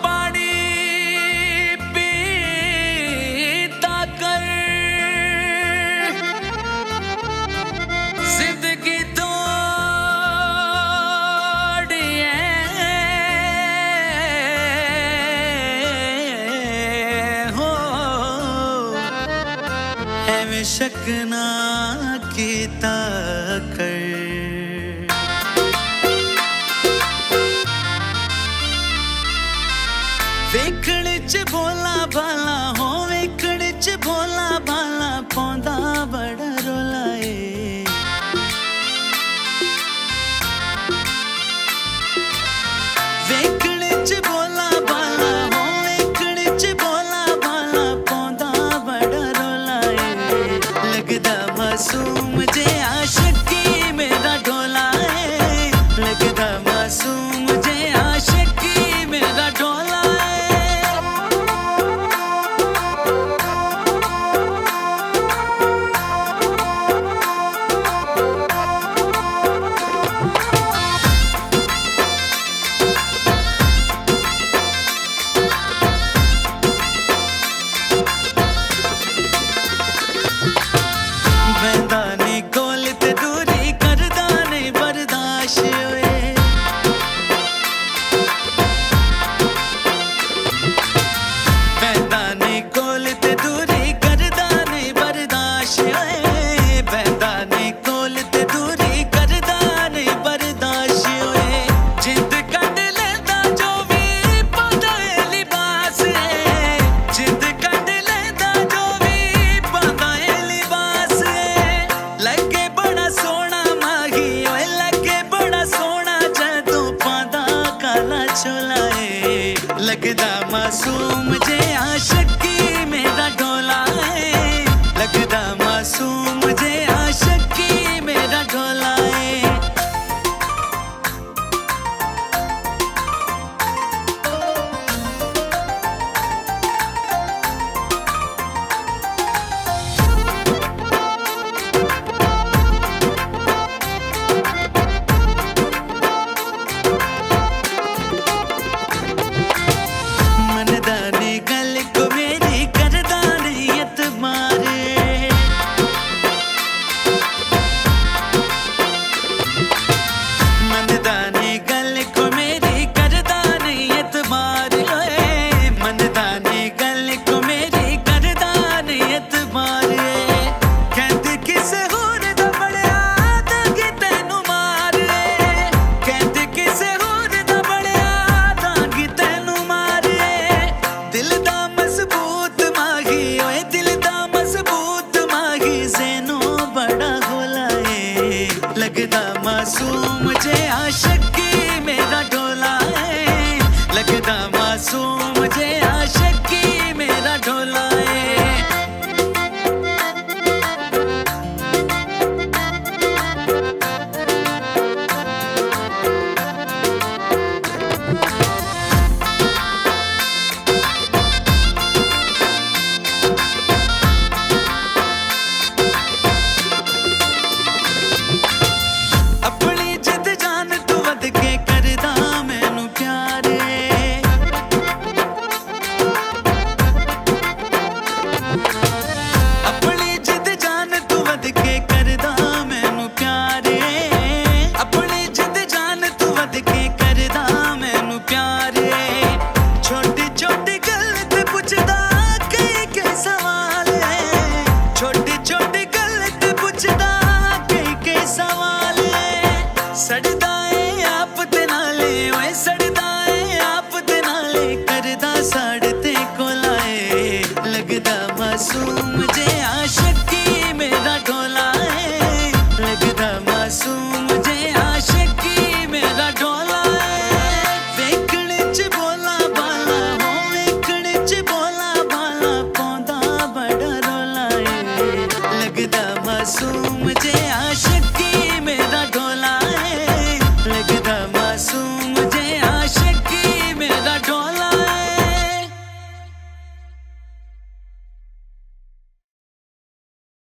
पानी पीता कर जिंदगी तोड़िए हो एवें शक ना कीता कर। वेखण च भोला भाला हो वेखण च भोला भाला पौंदा बड़ा रोला ए। वेखण च भोला भाला हो वेखण च भोला भाला पौंदा बड़ा रोला ए। लगदा मासूम जे आशिकी मेरा ढोला ए। लगदा मासूम जे आशिकी मेरा ढोला ए। बैंदाने कोल ते दूरी करदा नहीं बर्दाश्त होए। बैंदाने कोल ते दूरी करदा नहीं बर्दाश्त होए। बैंदाने कोल ते दूरी करदा नहीं बर्दाश्त होए। जिंद कट लेंदा जो भी पांदा है लिबास है। जिंद कट लेंदा जो भी पांदा है लिबास है। लगे बड़ा सोना माही ओए लगे बड़ा सोना जदों पांदा काला चोला ए। लगदा मासूम जे आशिकी मेरा ढोला ए। लगदा मासूम जे आशिकी मेरा ढोला ए। मनदाने गल को मेरी करदा नहीं एतबारे। मनदाने गल को मेरी करदा नहीं एतबारे। मनदाने गल को मेरी करदा नहीं एतबारे। कहते किसे होर दा बड़िया दांगी तैनू मारे। कहते किसे होर दा बड़िया दांगी तैनू मारे। दिल दा मजबूत माही ओए दिल दा मजबूत माही ज़ेनो बड़ा गोला ए। लगदा मासूम जे आशिकी मेरा ढोला ए। लगदा मासूम जे आशिकी मेरा ढोला ए। अपनी जिद जान तू वध के करदा मैनू प्यारे। अपनी जिद जान तू वध के करदा मैनू प्यारे। अपनी जिद जान तू वध के करदा मैनू प्यारे। छोटी छोटी गल ते पुछदा कई कई सवाल है। छोटी छोटी गल ते पुछदा कई कई सवाल है। सड़दा है आप ते नाले ओए सड़दा है आप ते नाले करदा साड़ ते कोला ए। लगदा मासूम जे